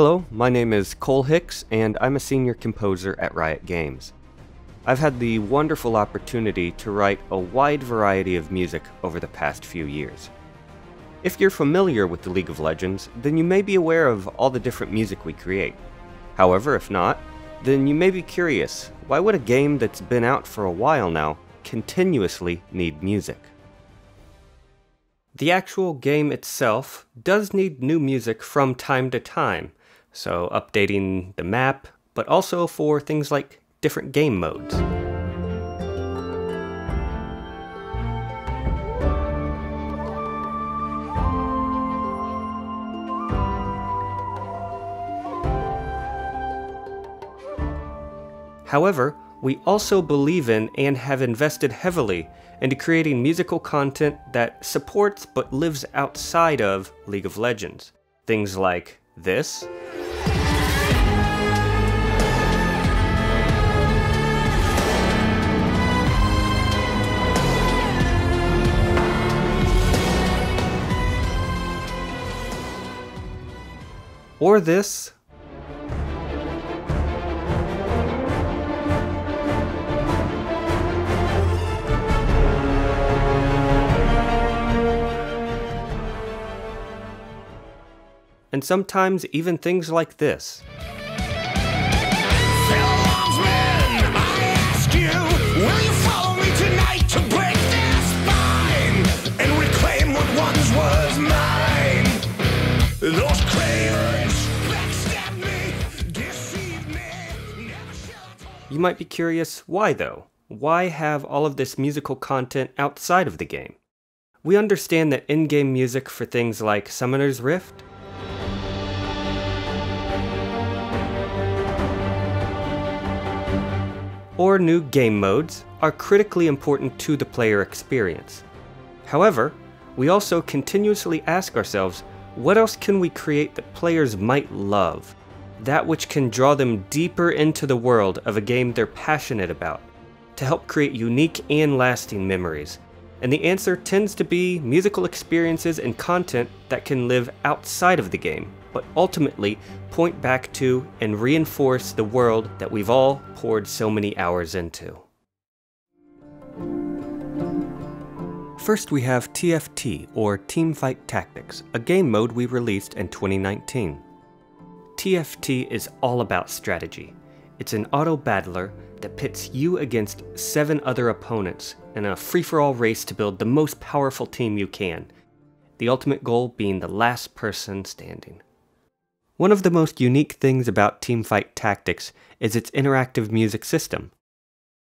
Hello, my name is Kole Hicks, and I'm a senior composer at Riot Games. I've had the wonderful opportunity to write a wide variety of music over the past few years. If you're familiar with the League of Legends, then you may be aware of all the different music we create. However, if not, then you may be curious, why would a game that's been out for a while now continuously need music? The actual game itself does need new music from time to time, so updating the map, but also for things like different game modes. However, we also believe in and have invested heavily into creating musical content that supports but lives outside of League of Legends. Things like this, or this, and sometimes even things like this. You might be curious, why though? Why have all of this musical content outside of the game? We understand that in-game music for things like Summoner's Rift, or new game modes are critically important to the player experience. However, we also continuously ask ourselves, what else can we create that players might love? That which can draw them deeper into the world of a game they're passionate about, to help create unique and lasting memories. And the answer tends to be musical experiences and content that can live outside of the game, but ultimately point back to and reinforce the world that we've all poured so many hours into. First we have TFT, or Teamfight Tactics, a game mode we released in 2019. TFT is all about strategy. It's an auto-battler that pits you against 7 other opponents in a free-for-all race to build the most powerful team you can, the ultimate goal being the last person standing. One of the most unique things about Teamfight Tactics is its interactive music system.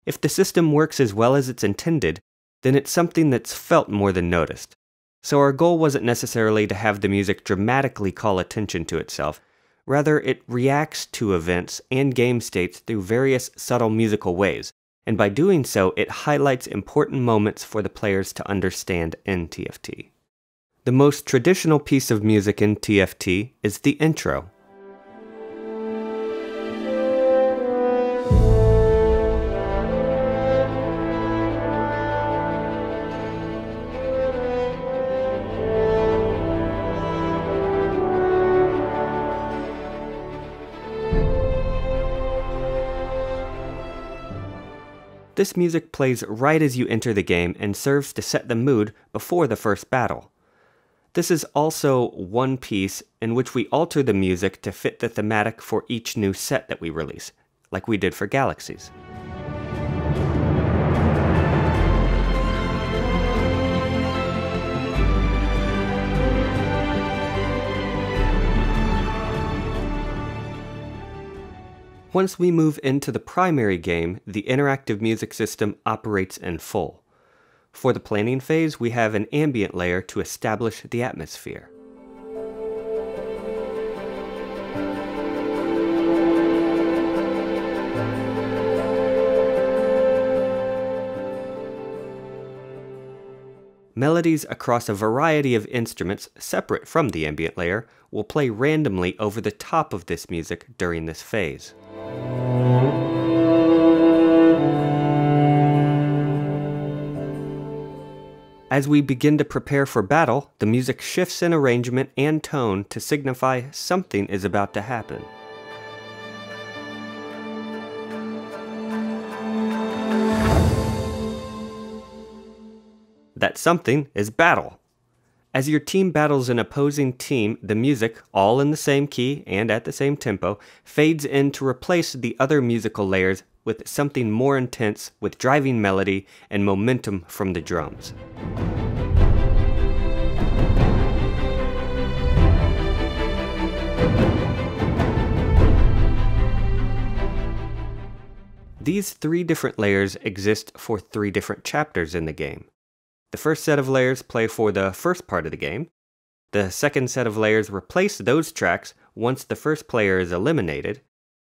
If the system works as well as it's intended, then it's something that's felt more than noticed. So our goal wasn't necessarily to have the music dramatically call attention to itself. Rather, it reacts to events and game states through various subtle musical ways, and by doing so, it highlights important moments for the players to understand in TFT. The most traditional piece of music in TFT is the intro. This music plays right as you enter the game and serves to set the mood before the first battle. This is also one piece in which we alter the music to fit the thematic for each new set that we release, like we did for Galaxies. Once we move into the primary game, the interactive music system operates in full. For the planning phase, we have an ambient layer to establish the atmosphere. Melodies across a variety of instruments separate from the ambient layer will play randomly over the top of this music during this phase. As we begin to prepare for battle, the music shifts in arrangement and tone to signify something is about to happen. That something is battle. As your team battles an opposing team, the music, all in the same key and at the same tempo, fades in to replace the other musical layers with something more intense with driving melody and momentum from the drums. These 3 different layers exist for 3 different chapters in the game. The first set of layers play for the first part of the game. The second set of layers replace those tracks once the first player is eliminated.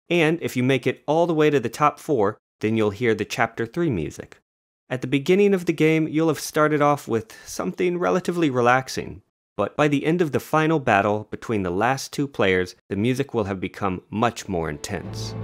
And if you make it all the way to the top 4, then you'll hear the Chapter 3 music. At the beginning of the game, you'll have started off with something relatively relaxing, but by the end of the final battle between the last 2 players, the music will have become much more intense.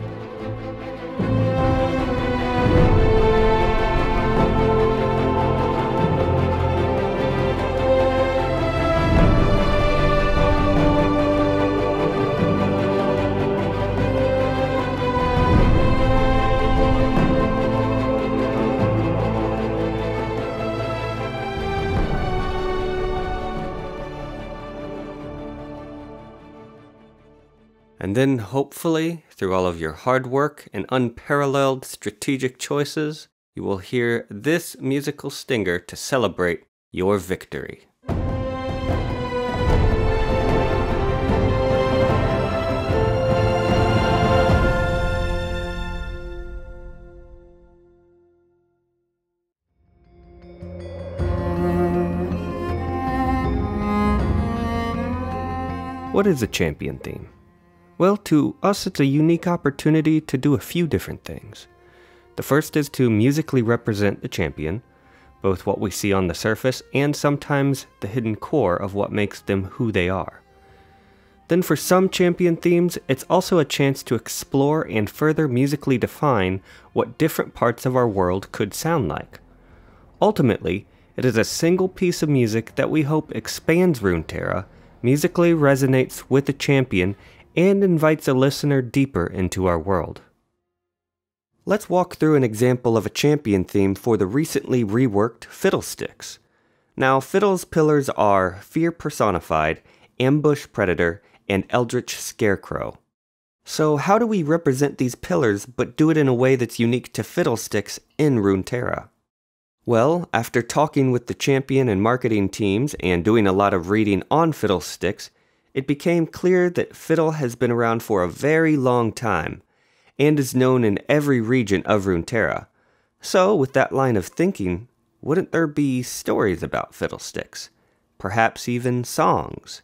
And then, hopefully, through all of your hard work and unparalleled strategic choices, you will hear this musical stinger to celebrate your victory. What is a champion theme? Well, to us it's a unique opportunity to do a few different things. The first is to musically represent the champion, both what we see on the surface and sometimes the hidden core of what makes them who they are. Then for some champion themes, it's also a chance to explore and further musically define what different parts of our world could sound like. Ultimately, it is a single piece of music that we hope expands Runeterra, musically resonates with the champion, and invites a listener deeper into our world. Let's walk through an example of a champion theme for the recently reworked Fiddlesticks. Now, Fiddle's pillars are Fear Personified, Ambush Predator, and Eldritch Scarecrow. So how do we represent these pillars but do it in a way that's unique to Fiddlesticks in Runeterra? Well, after talking with the champion and marketing teams and doing a lot of reading on Fiddlesticks, it became clear that Fiddle has been around for a very long time, and is known in every region of Runeterra. So, with that line of thinking, wouldn't there be stories about Fiddlesticks? Perhaps even songs?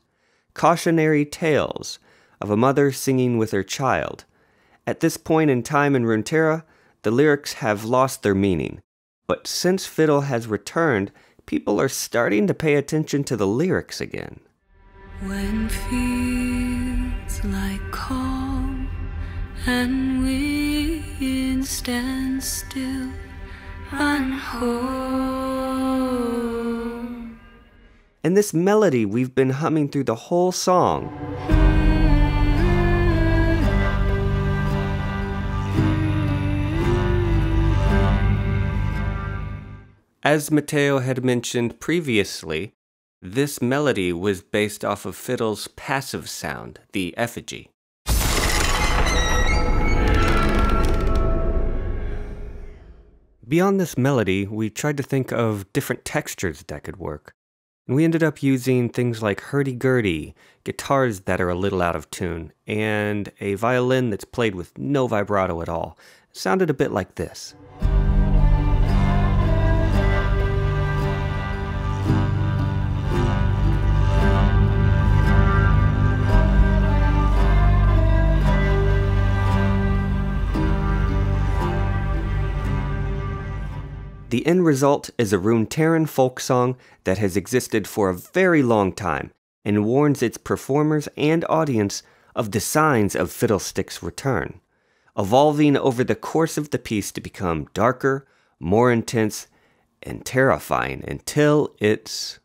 Cautionary tales of a mother singing with her child. At this point in time in Runeterra, the lyrics have lost their meaning, but since Fiddle has returned, people are starting to pay attention to the lyrics again. When fields lie calm and wind stands still, run home. And this melody we've been humming through the whole song. As Matteo had mentioned previously, this melody was based off of Fiddle's passive sound, the effigy. Beyond this melody, we tried to think of different textures that could work. And we ended up using things like hurdy-gurdy, guitars that are a little out of tune, and a violin that's played with no vibrato at all. It sounded a bit like this. The end result is a Runeterran folk song that has existed for a very long time and warns its performers and audience of the signs of Fiddlestick's return, evolving over the course of the piece to become darker, more intense, and terrifying until it's